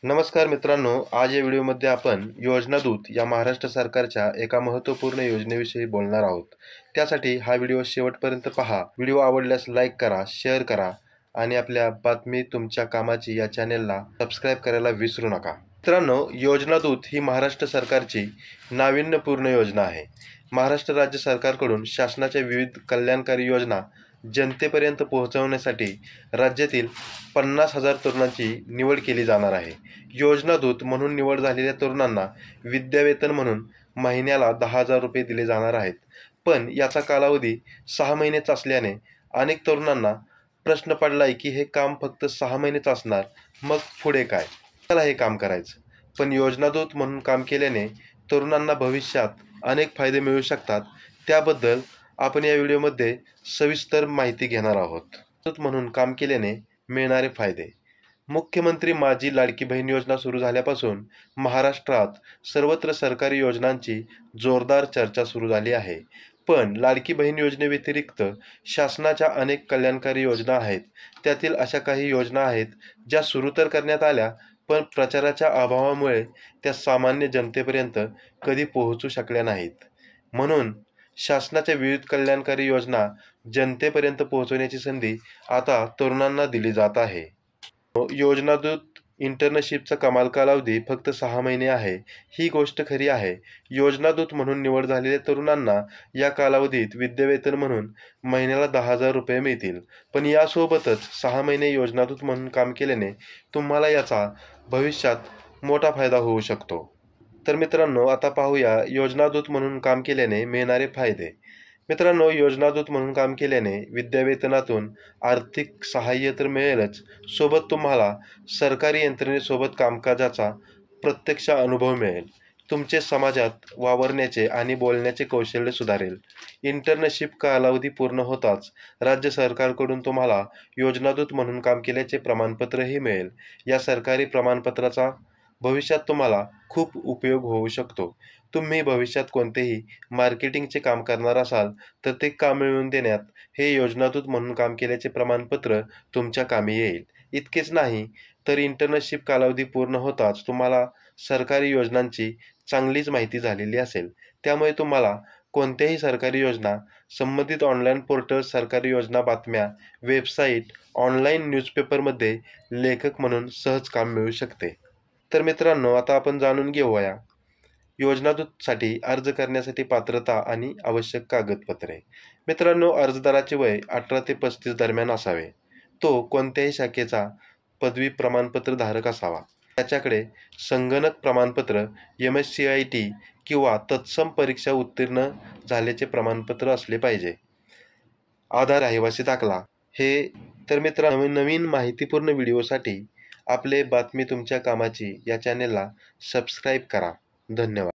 नमस्कार मित्रांनो, आज या व्हिडिओमध्ये आपण योजना दूत या महाराष्ट्र सरकारच्या एका महत्त्वपूर्ण योजनेविषयी बोलणार आहोत. त्यासाठी हा व्हिडिओ शेवटपर्यंत पहा. व्हिडिओ आवडल्यास लाईक करा, शेअर करा आणि आपल्या बातमी तुमच्या कामाची या चॅनेलला सबस्क्राईब करायला विसरू नका. मित्रांनो, योजना दूत ही महाराष्ट्र सरकारची नाविन्यपूर्ण योजना आहे. महाराष्ट्र राज्य सरकारकडून शासनाच्या विविध कल्याणकारी योजना जनतेपर्यंत पोहोचवण्यासाठी राज्यातील 50,000 तरुणांची निवड केली जाणार आहे. योजना दूत म्हणून निवड झालेल्या तरुणांना विद्यावेतन म्हणून महिन्याला 10,000 रुपये दिले जाणार आहेत. पण याचा कालावधी 6 महिनेच असल्याने अनेक तरुणांना प्रश्न पडलाय की हे काम फक्त 6 महिनेच असणार, मग पुढे काय? चला हे काम करायचं. पण योजना दूत म्हणून काम केल्याने तरुणांना भविष्यात अनेक फायदे मिळू शकतात. त्याबद्दल आपण या व्हिडिओमध्ये सविस्तर माहिती घेणार आहोत. दूत म्हणून काम केल्याने मिळणारे फायदे. मुख्यमंत्री माझी लाडकी बहीण योजना सुरू झाल्यापासून महाराष्ट्रात सर्वत्र सरकारी योजनांची जोरदार चर्चा सुरू झाली आहे. पण लाडकी बहीण योजनेव्यतिरिक्त शासनाच्या अनेक कल्याणकारी योजना आहेत. त्यातील अशा काही योजना आहेत ज्या सुरू तर करण्यात आल्या, पण प्रचाराच्या अभावामुळे त्या सामान्य जनतेपर्यंत कधी पोहोचू शकल्या नाहीत. म्हणून शासनाच्या विविध कल्याणकारी योजना जनतेपर्यंत पोहोचवण्याची संधी आता तरुणांना दिली जात आहे. योजना दूत इंटर्नशिपचा कमाल कालावधी फक्त 6 महिने आहे. ही गोष्ट खरी आहे. योजना दूत म्हणून निवड झालेल्या तरुणांना या कालावधीत विद्यावेतन म्हणून महिन्याला 10,000 रुपये मिळतील. पण यासोबतच 6 महिने योजना दूत म्हणून काम केल्याने तुम्हाला याचा भविष्यात मोठा फायदा होऊ शकतो. तर मित्रांनो, आता पाहूया योजना दूत म्हणून काम केल्याने मिळणारे फायदे. मित्रांनो, योजना दूत म्हणून काम केल्याने विद्यावेतनातून आर्थिक सहाय्य तर मिळेलच, सोबत तुम्हाला सरकारी यंत्रणेसोबत कामकाजाचा प्रत्यक्ष अनुभव मिळेल. तुमचे समाजात वावरण्याचे आणि बोलण्याचे कौशल्य सुधारेल. इंटर्नशिप कालावधी पूर्ण होताच राज्य सरकारकडून तुम्हाला योजना दूत म्हणून काम केल्याचे प्रमाणपत्रही मिळेल. या सरकारी प्रमाणपत्राचा भविष्यात तुम्हाला खूप उपयोग होऊ शकतो. तुम्ही भविष्यात कोणतेही मार्केटिंगचे काम करणार असाल तर ते काम मिळवून देण्यात हे योजना दूत म्हणून काम केल्याचे प्रमाणपत्र तुमच्या कामी येईल. इतकेच नाही तर इंटर्नशिप कालावधी पूर्ण होताच तुम्हाला सरकारी योजनांची चांगलीच माहिती झालेली असेल. त्यामुळे तुम्हाला कोणत्याही सरकारी योजना संबंधित ऑनलाईन पोर्टल, सरकारी योजना बातम्या, वेबसाईट, ऑनलाईन न्यूजपेपरमध्ये लेखक म्हणून सहज काम मिळू शकते. तर मित्रांनो, आता आपण जाणून घेऊया योजना दूतसाठी अर्ज करण्यासाठी पात्रता आणि आवश्यक कागदपत्रे. मित्रांनो, अर्जदाराचे वय 18 ते 35 दरम्यान असावे. तो कोणत्याही शाखेचा पदवी प्रमाणपत्र धारक असावा. त्याच्याकडे संगणक प्रमाणपत्र, MSCIT किंवा तत्सम परीक्षा उत्तीर्ण झाल्याचे प्रमाणपत्र असले पाहिजे. आधार, रहिवासी दाखला हे. तर मित्रांनो, नवीन माहितीपूर्ण व्हिडिओसाठी आपले बातमी तुमच्या कामाची या चॅनेलला सबस्क्राईब करा. धन्यवाद.